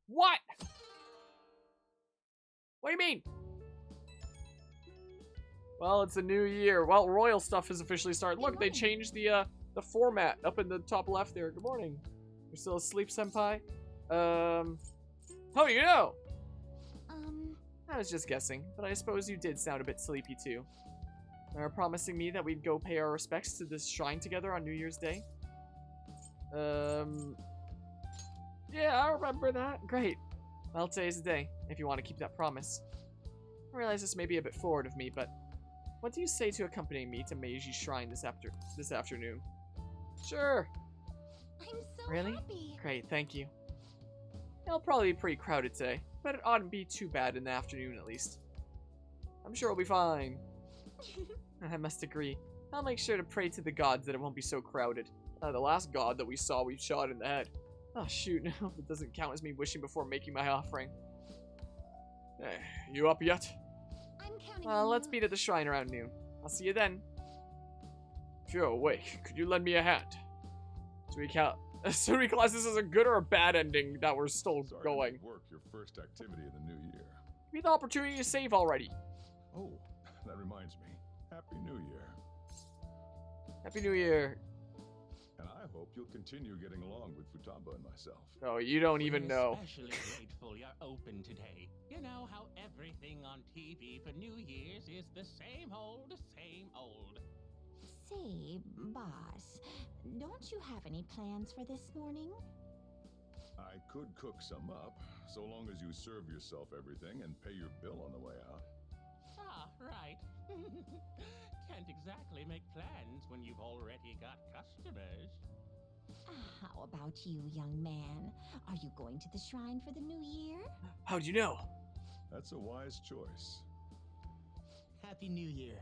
What? What do you mean? Well, it's a new year. Well, royal stuff has officially started. Look, they changed the format up in the top left there. Good morning. You're still asleep, senpai? How do you know? I was just guessing, but I suppose you did sound a bit sleepy too. They were promising me that we'd go pay our respects to this shrine together on New Year's Day. Yeah, I remember that. Great. Well, today's the day, if you want to keep that promise. I realize this may be a bit forward of me, but what do you say to accompanying me to Meiji's shrine this afternoon? Sure. I'm so Really? happy. Great, thank you. It'll probably be pretty crowded today, but it oughtn't be too bad in the afternoon at least. I'm sure we'll be fine. I must agree. I'll make sure to pray to the gods that it won't be so crowded. The last god that we saw, we shot in the head. Oh shoot, no, it doesn't count as me wishing before making my offering. You up yet? I'm counting Well, on let's you. meet at the shrine around noon. I'll see you then. If you're awake, could you lend me a hand? So we class this as a good or a bad ending that we're still Sorry going. to work your first activity of the new year. Give me the opportunity to save already. Oh, that reminds me. Happy New Year. Happy New Year. And I hope you'll continue getting along with Futaba and myself. Oh, you don't even know. Especially grateful you're open today. You know how everything on TV for New Year's is the same old, same old. Say, boss, don't you have any plans for this morning? I could cook some up, so long as you serve yourself everything and pay your bill on the way out. Ah, right. Can't exactly make plans when you've already got customers. How about you, young man? Are you going to the shrine for the new year? How'd you know? That's a wise choice. Happy New Year.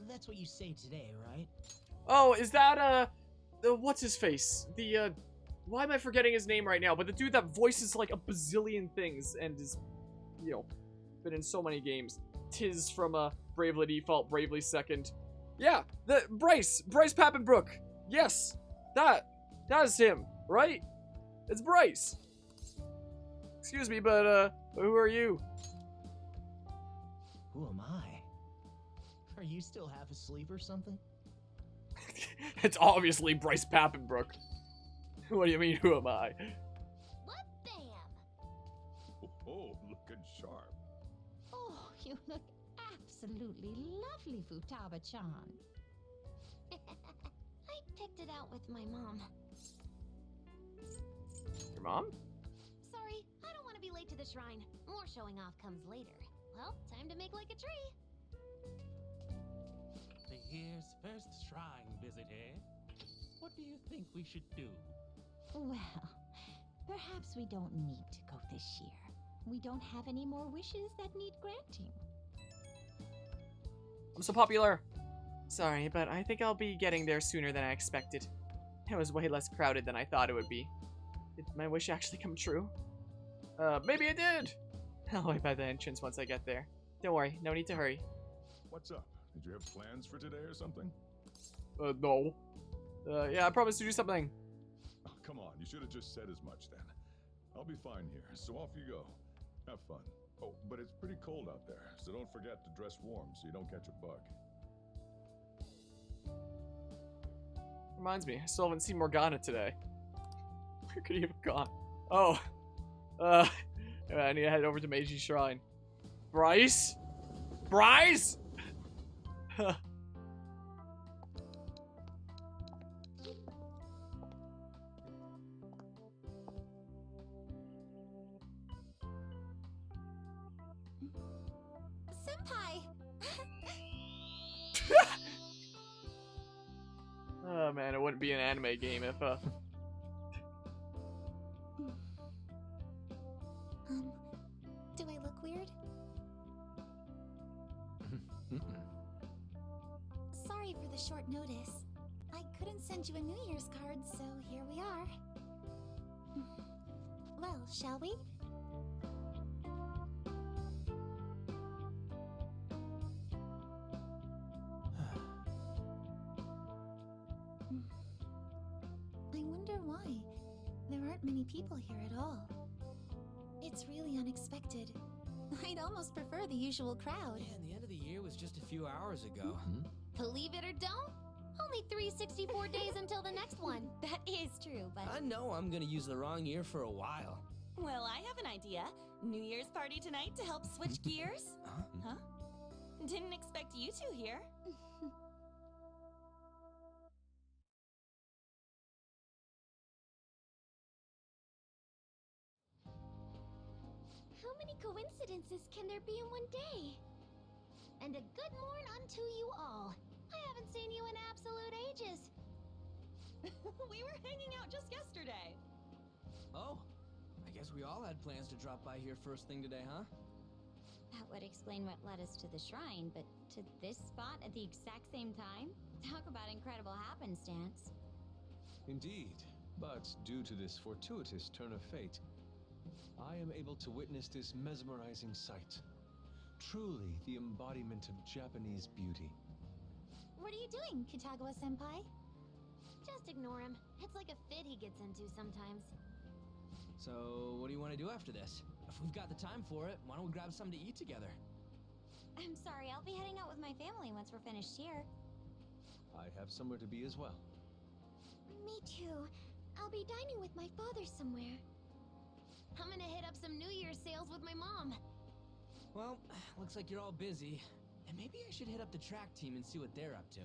That's what you say today, right? Oh, is that, what's his face? Why am I forgetting his name right now? But the dude that voices like a bazillion things and is, you know, been in so many games. Tiz from, Bravely Default, Bravely Second. Yeah, Bryce Papenbrook. Yes, that is him, right? It's Bryce. Excuse me, but, who are you? Who am I? Are you still half asleep or something? It's obviously Bryce Papenbrook. What do you mean, who am I? What bam? Oh, looking sharp. Oh, you look absolutely lovely, Futaba-chan. I picked it out with my mom. Your mom? Sorry, I don't want to be late to the shrine. More showing off comes later. Well, time to make like a tree. The year's first shrine visit, eh? What do you think we should do? Well, perhaps we don't need to go this year. We don't have any more wishes that need granting. I'm so popular. Sorry, but I think I'll be getting there sooner than I expected. It was way less crowded than I thought it would be. Did my wish actually come true? Maybe it did! I'll wait by the entrance once I get there. Don't worry, no need to hurry. What's up? Did you have plans for today or something? No. Yeah, I promised to do something. Oh, come on, you should have just said as much then. I'll be fine here, so off you go. Have fun. Oh, but it's pretty cold out there, so don't forget to dress warm so you don't catch a bug. Reminds me, I still haven't seen Morgana today. Where could he have gone? Oh. I need to head over to Meiji's shrine. Bryce? Bryce? Senpai! Oh man, it wouldn't be an anime game if, Do I look weird? Sorry for the short notice. I couldn't send you a New Year's card, so here we are. Well, shall we? I wonder why. There aren't many people here at all. It's really unexpected. I'd almost prefer the usual crowd. Yeah, and the end of the year was just a few hours ago. Believe it or don't, only 364 days until the next one. That is true, but... I know I'm gonna use the wrong year for a while. Well, I have an idea. New Year's party tonight to help switch gears? Huh? Didn't expect you two here. How many coincidences can there be in one day? And a good morn unto you all. I haven't seen you in absolute ages. We were hanging out just yesterday. Oh, I guess we all had plans to drop by here first thing today, huh? That would explain what led us to the shrine, but to this spot at the exact same time? Talk about incredible happenstance. Indeed, but due to this fortuitous turn of fate, I am able to witness this mesmerizing sight. Truly the embodiment of Japanese beauty. What are you doing, Kitagawa-senpai? Just ignore him. It's like a fit he gets into sometimes. So, what do you want to do after this? If we've got the time for it, why don't we grab something to eat together? I'm sorry, I'll be heading out with my family once we're finished here. I have somewhere to be as well. Me too. I'll be dining with my father somewhere. I'm gonna hit up some New Year's sales with my mom. Well, looks like you're all busy. And maybe I should hit up the track team and see what they're up to.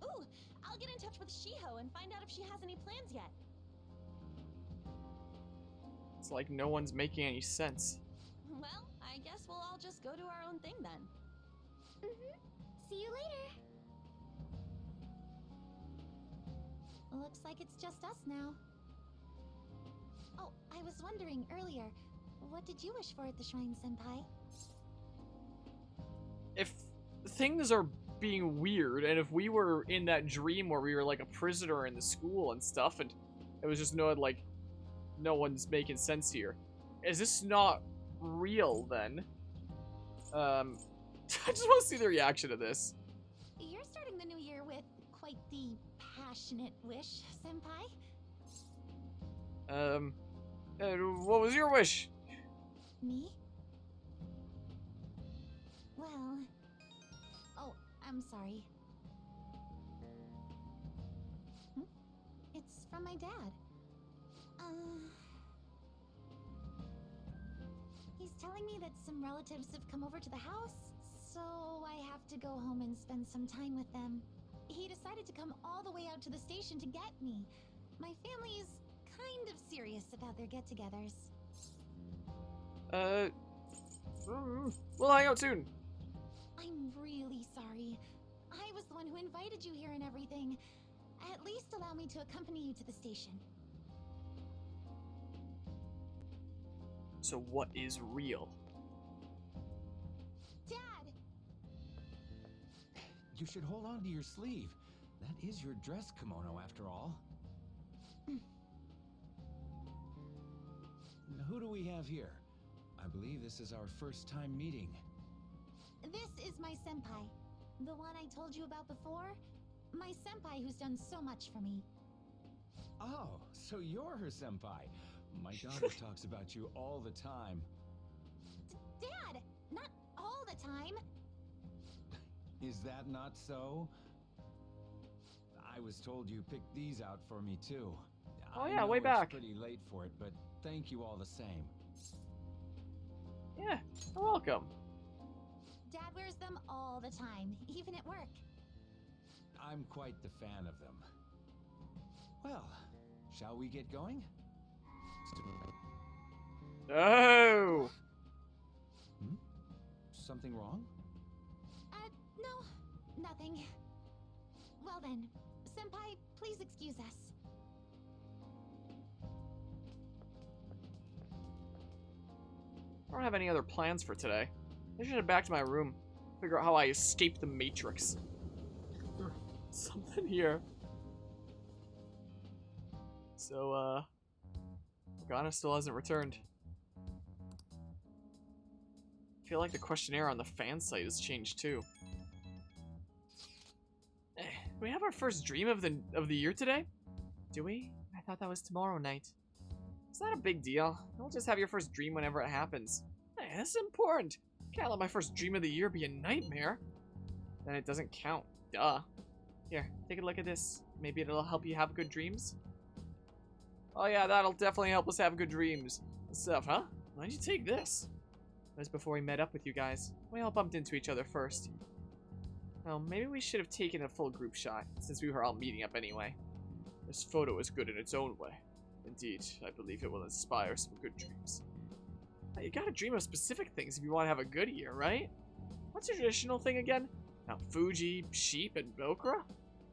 Ooh, I'll get in touch with Shiho and find out if she has any plans yet. It's like no one's making any sense. Well, I guess we'll all just go do our own thing then. See you later. Looks like it's just us now. Oh, I was wondering earlier, what did you wish for at the shrine, senpai? If things are being weird, and if we were in that dream where we were like a prisoner in the school and stuff, and it was just no one's making sense here. Is this not real then? I just want to see the reaction to this. You're starting the new year with quite the passionate wish, senpai. What was your wish? Me? Well... Oh, I'm sorry. It's from my dad. He's telling me that some relatives have come over to the house, so I have to go home and spend some time with them. He decided to come all the way out to the station to get me. My family is kind of serious about their get-togethers. We'll hang out soon. I'm really sorry. I was the one who invited you here and everything. At least allow me to accompany you to the station. So what is real? Dad! You should hold on to your sleeve. That is your dress kimono, after all. Who do we have here? I believe this is our first time meeting. This is my senpai. The one I told you about before. My senpai who's done so much for me. Oh, so you're her senpai. My daughter talks about you all the time. Dad! Not all the time. Is that not so? I was told you picked these out for me too. Oh yeah, I know way back. It's pretty late for it, but thank you all the same. Yeah, you're welcome. Dad wears them all the time, even at work. I'm quite the fan of them. Well, shall we get going? Oh! Something wrong? No, nothing. Well then, senpai, please excuse us. I don't have any other plans for today. I should head back to my room, figure out how I escaped the Matrix. Something here. So, Morgana still hasn't returned. I feel like the questionnaire on the fan site has changed too. Do we have our first dream of the year today? Do we? I thought that was tomorrow night. It's not a big deal. I'll just have your first dream whenever it happens. Hey, this is important. Can't let my first dream of the year be a nightmare. Then it doesn't count. Duh. Here, take a look at this. Maybe it'll help you have good dreams. Oh yeah, that'll definitely help us have good dreams. Good stuff, huh? Why'd you take this? That was before we met up with you guys. We all bumped into each other first. Well, maybe we should have taken a full group shot, since we were all meeting up anyway. This photo is good in its own way. Indeed, I believe it will inspire some good dreams. Now, you gotta dream of specific things if you want to have a good year, right? What's your traditional thing again? Mount Fuji, sheep, and okra?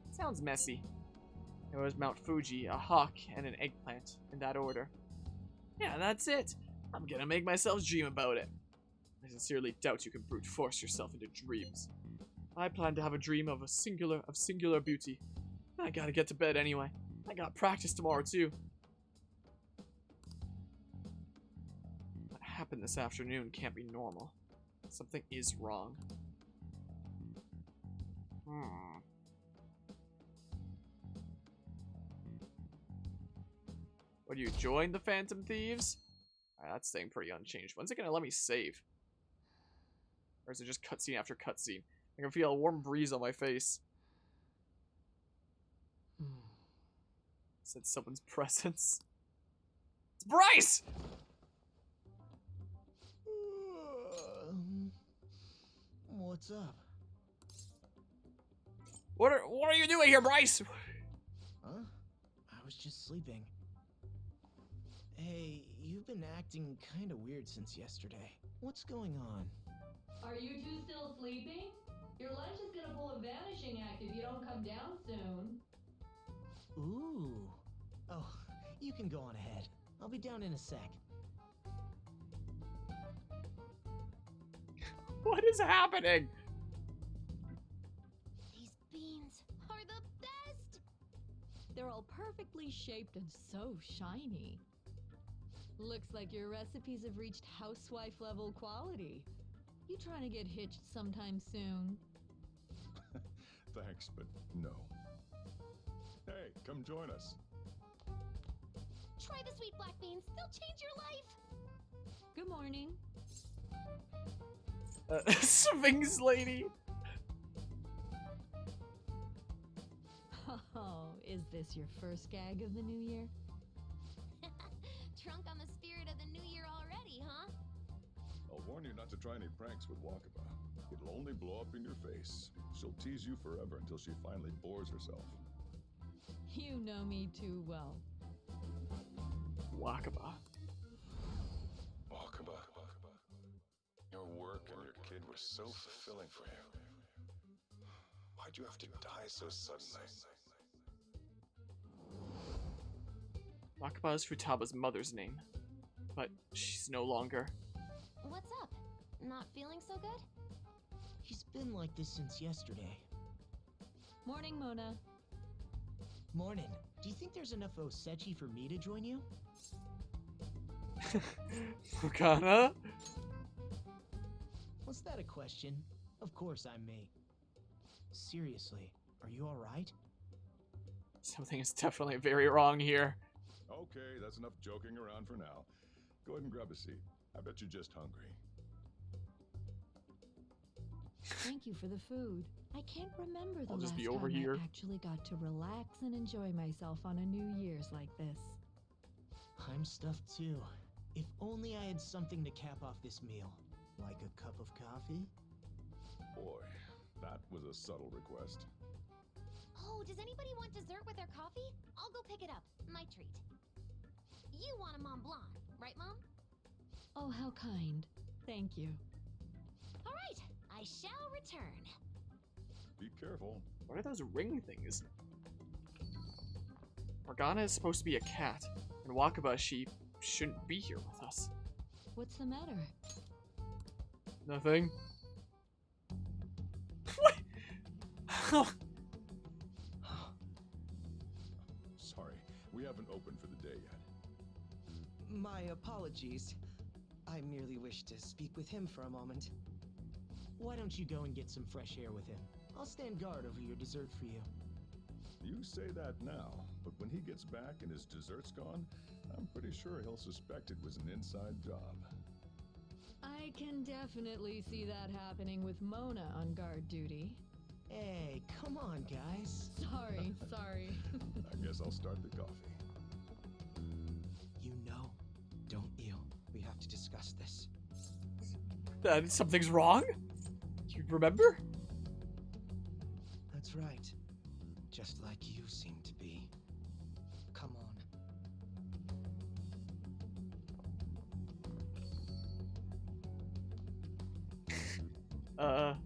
Sounds messy. There was Mount Fuji, a hawk, and an eggplant, in that order. Yeah, that's it. I'm gonna make myself dream about it. I sincerely doubt you can brute force yourself into dreams. I plan to have a dream of singular beauty. I gotta get to bed anyway. I got practice tomorrow too. What happened this afternoon can't be normal. Something is wrong. What, do you join the Phantom Thieves? Alright, that's staying pretty unchanged. When's it gonna let me save? Or is it just cutscene after cutscene? I can feel a warm breeze on my face. Said someone's presence. It's Bryce! What's up? What are you doing here, Bryce? Huh? I was just sleeping. Hey, you've been acting kind of weird since yesterday. What's going on? Are you two still sleeping? Your lunch is gonna pull a vanishing act if you don't come down soon. Ooh. Oh, you can go on ahead. I'll be down in a sec. What is happening? These beans are the best! They're all perfectly shaped and so shiny. Looks like your recipes have reached housewife level quality. You trying to get hitched sometime soon? Thanks, but no. Hey, come join us. Try the sweet black beans. They'll change your life. Good morning. Sphinx lady. Oh, is this your first gag of the new year? Drunk on the spirit of the new year already, huh? I'll warn you not to try any pranks with Wakaba. It'll only blow up in your face. She'll tease you forever until she finally bores herself. You know me too well. Wakaba. Wakaba. Your work and your kid were so fulfilling for you. Why'd you have to die so suddenly? Wakaba is Futaba's mother's name, but she's no longer. What's up? Not feeling so good? He's been like this since yesterday. Morning, Mona. Morning. Do you think there's enough Osechi for me to join you? Fukana? Was that a question? Of course I'm me. Seriously, are you alright? Something is definitely very wrong here. Okay, that's enough joking around for now. Go ahead and grab a seat. I bet you're just hungry. Thank you for the food. I can't remember the I'll just last be over time here. I actually got to relax and enjoy myself on a New Year's like this. I'm stuffed too. If only I had something to cap off this meal. Like a cup of coffee? Boy, that was a subtle request. Oh, does anybody want dessert with their coffee? I'll go pick it up. My treat. You want a Mont Blanc, right, Mom? Oh, how kind. Thank you. All right, I shall return. Be careful. What are those ring things? Morgana is supposed to be a cat, and Wakaba, she shouldn't be here with us. What's the matter? Nothing. What? Sorry, we haven't opened for the day yet. My apologies. I merely wish to speak with him for a moment. Why don't you go and get some fresh air with him? I'll stand guard over your dessert for you. You say that now, but when he gets back and his dessert's gone, I'm pretty sure he'll suspect it was an inside job. I can definitely see that happening with Mona on guard duty. Hey, come on, guys. Sorry. I guess I'll start the coffee. You know, don't you? We have to discuss this. Something's wrong? You remember? That's right. Just like you seem to be. Come on.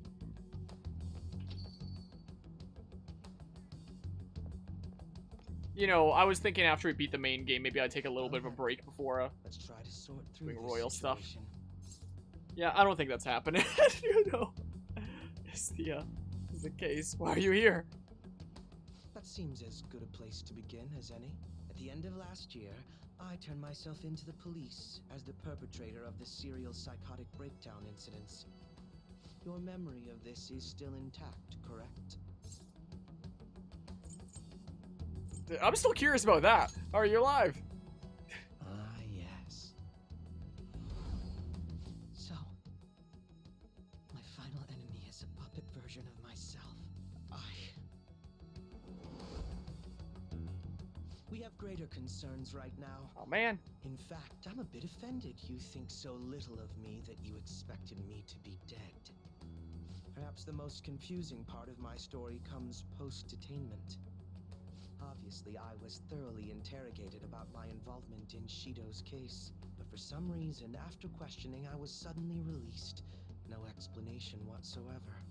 You know, I was thinking after we beat the main game, maybe I'd take a little bit of a break before Let's try to sort through doing this royal stuff. situation. Yeah, I don't think that's happening. You know, is the case. Why are you here? That seems as good a place to begin as any. At the end of last year, I turned myself into the police as the perpetrator of the serial psychotic breakdown incidents. Your memory of this is still intact, correct? I'm still curious about that. How are you alive? Ah, yes. So, my final enemy is a puppet version of myself. We have greater concerns right now. Oh, man. In fact, I'm a bit offended you think so little of me that you expected me to be dead. Perhaps the most confusing part of my story comes post-detainment. Obviously, I was thoroughly interrogated about my involvement in Shido's case, but for some reason, after questioning, I was suddenly released. No explanation whatsoever.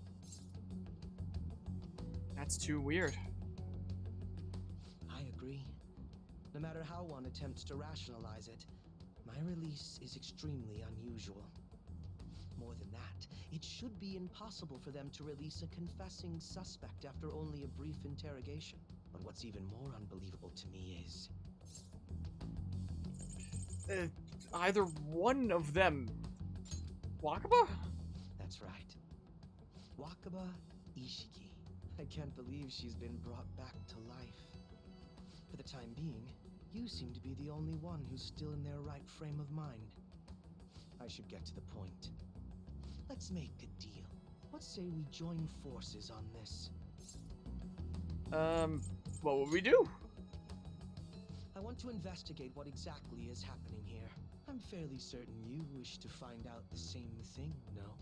That's too weird. I agree. No matter how one attempts to rationalize it, my release is extremely unusual. More than that, it should be impossible for them to release a confessing suspect after only a brief interrogation. But what's even more unbelievable to me is... either one of them... Wakaba? That's right. Wakaba Ishiki. I can't believe she's been brought back to life. For the time being, you seem to be the only one who's still in their right frame of mind. I should get to the point. Let's make a deal. What say we join forces on this? What would we do? I want to investigate what exactly is happening here. I'm fairly certain you wish to find out the same thing, no?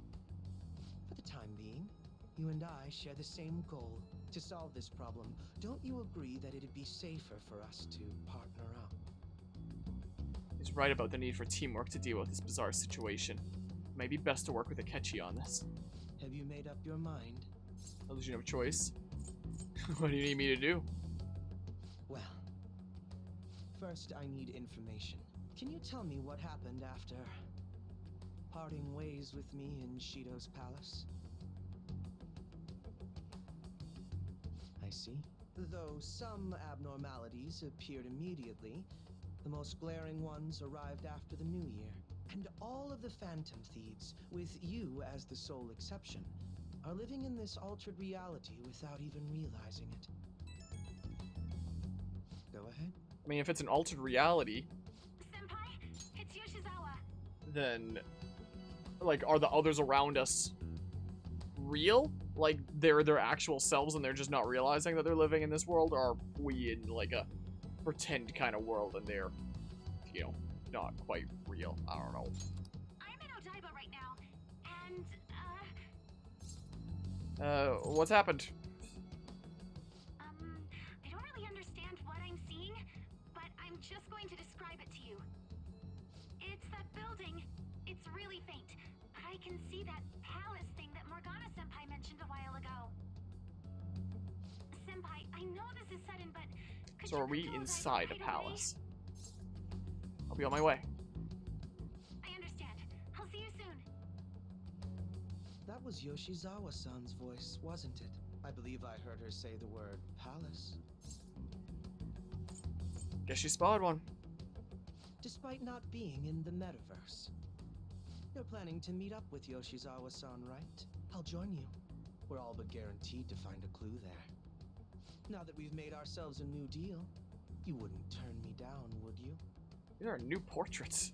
For the time being, you and I share the same goal, to solve this problem. Don't you agree that it'd be safer for us to partner up? He's right about the need for teamwork to deal with this bizarre situation. It might be best to work with Akechi on this. Have you made up your mind? Unless you have a choice. What do you need me to do? Well, first I need information. Can you tell me what happened after parting ways with me in Shido's palace? I see. Though some abnormalities appeared immediately, the most glaring ones arrived after the new year. And all of the Phantom Thieves, with you as the sole exception, are living in this altered reality without even realizing it. Go ahead. I mean, if it's an altered reality... Senpai, it's Yoshizawa. Then... like, are the others around us real? Like, they're their actual selves and they're just not realizing that they're living in this world? Or are we in, like, a pretend kind of world and they're, you know, not quite real? I don't know. I'm in Odaiba right now, and, what's happened? I don't really understand what I'm seeing, but I'm just going to describe it to you. It's that building. It's really faint, but I can see that palace thing that Morgana-senpai mentioned a while ago. Senpai, I know this is sudden, but could So you are we come to Odaiba inside a right away? palace? I'll be on my way. I understand. I'll see you soon. That was Yoshizawa-san's voice, wasn't it? I believe I heard her say the word palace. Guess she spotted one. Despite not being in the metaverse. You're planning to meet up with Yoshizawa-san, right? I'll join you. We're all but guaranteed to find a clue there. Now that we've made ourselves a new deal, You wouldn't turn me down, would you? These are new portraits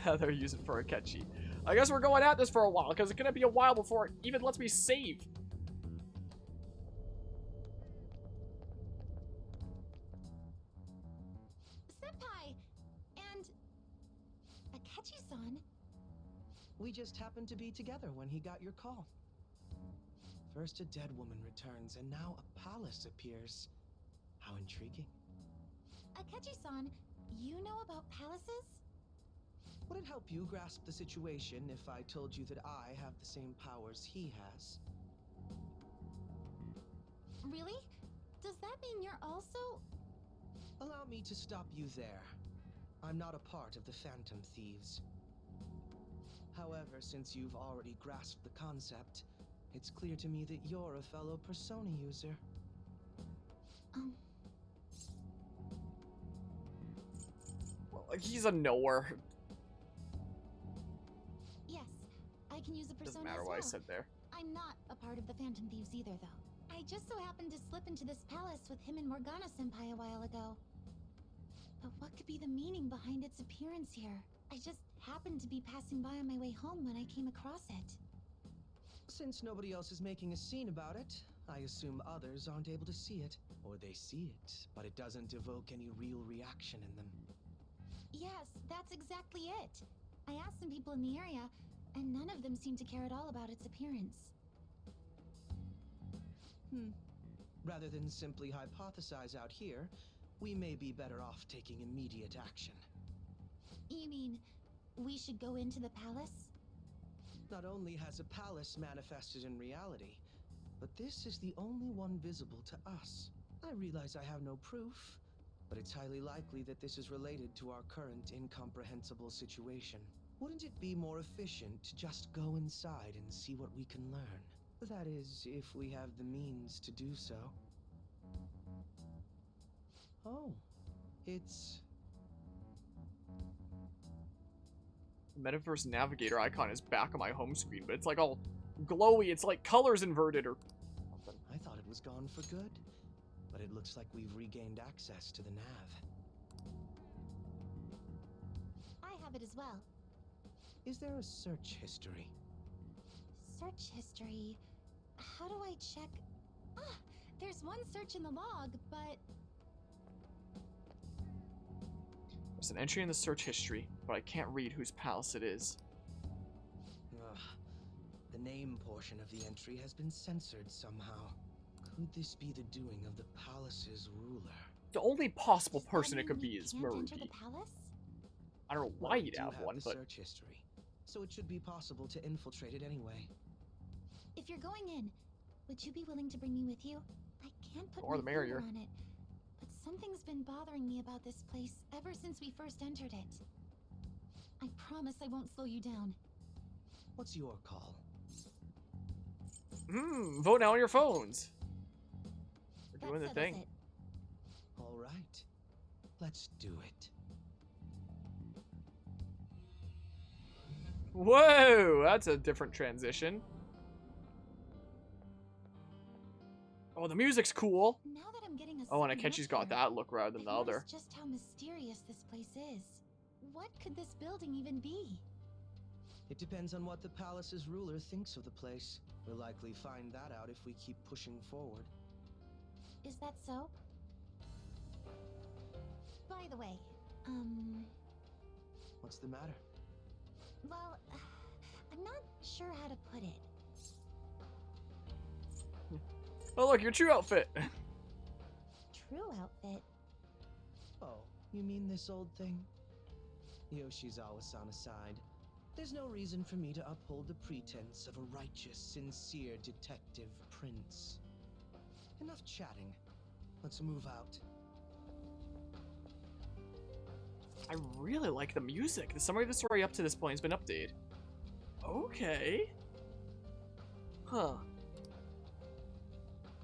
that they're using for Akechi. I guess we're going at this for a while, because it's going to be a while before it even lets me save. Senpai! And... Akechi-san? We just happened to be together when he got your call. First a dead woman returns, and now a palace appears. How intriguing. Akechi-san, you know about palaces? Would it help you grasp the situation if I told you that I have the same powers he has? Really? Does that mean you're also... Allow me to stop you there. I'm not a part of the Phantom Thieves. However, since you've already grasped the concept, it's clear to me that you're a fellow Persona user. Well, he's a knower. Yes, I can use a Persona Doesn't matter as what I well. said there. I'm not a part of the Phantom Thieves either, though. I just so happened to slip into this palace with him and Morgana-senpai a while ago. But what could be the meaning behind its appearance here? I just happened to be passing by on my way home when I came across it. Since nobody else is making a scene about it, I assume others aren't able to see it. Or they see it, but it doesn't evoke any real reaction in them. Yes, that's exactly it. I asked some people in the area, and none of them seemed to care at all about its appearance. Rather than simply hypothesize out here, we may be better off taking immediate action. You mean, we should go into the palace? Not only has a palace manifested in reality, but this is the only one visible to us. I realize I have no proof, but it's highly likely that this is related to our current incomprehensible situation. Wouldn't it be more efficient to just go inside and see what we can learn? That is, if we have the means to do so. Oh, it's... The Metaverse Navigator icon is back on my home screen, but it's like all glowy. It's like colors inverted or something. I thought it was gone for good, but it looks like we've regained access to the nav. I have it as well. Is there a search history? Search history... How do I check... Ah! There's one search in the log, but... There's an entry in the search history, but I can't read whose palace it is. Ugh. The name portion of the entry has been censored somehow. Could this be the doing of the palace's ruler? The only possible Does that person it mean could we be is can't enter Maruki. the palace? I don't know why Well, we you'd do have one, the but search history, so it should be possible to infiltrate it anyway. If you're going in, would you be willing to bring me with you? I can't put More my the merrier. finger on it, but something's been bothering me about this place ever since we first entered it. I promise I won't slow you down. What's your call? Vote now on your phones. They're That doing the settles thing. it. All right, let's do it. Whoa, that's a different transition. Oh, the music's cool. Now that I'm getting a Oh, and second Akechi's look got here, that look rather than I've the other. noticed just how mysterious this place is. What could this building even be? It depends on what the palace's ruler thinks of the place. We'll likely find that out if we keep pushing forward. Is that so? By the way, What's the matter? well, I'm not sure how to put it. Oh, look, your true outfit. True outfit? Oh, you mean this old thing? Yoshizawa-san aside, there's no reason for me to uphold the pretense of a righteous, sincere detective prince. Enough chatting. Let's move out. I really like the music. The summary of the story up to this point has been updated. Okay. Huh.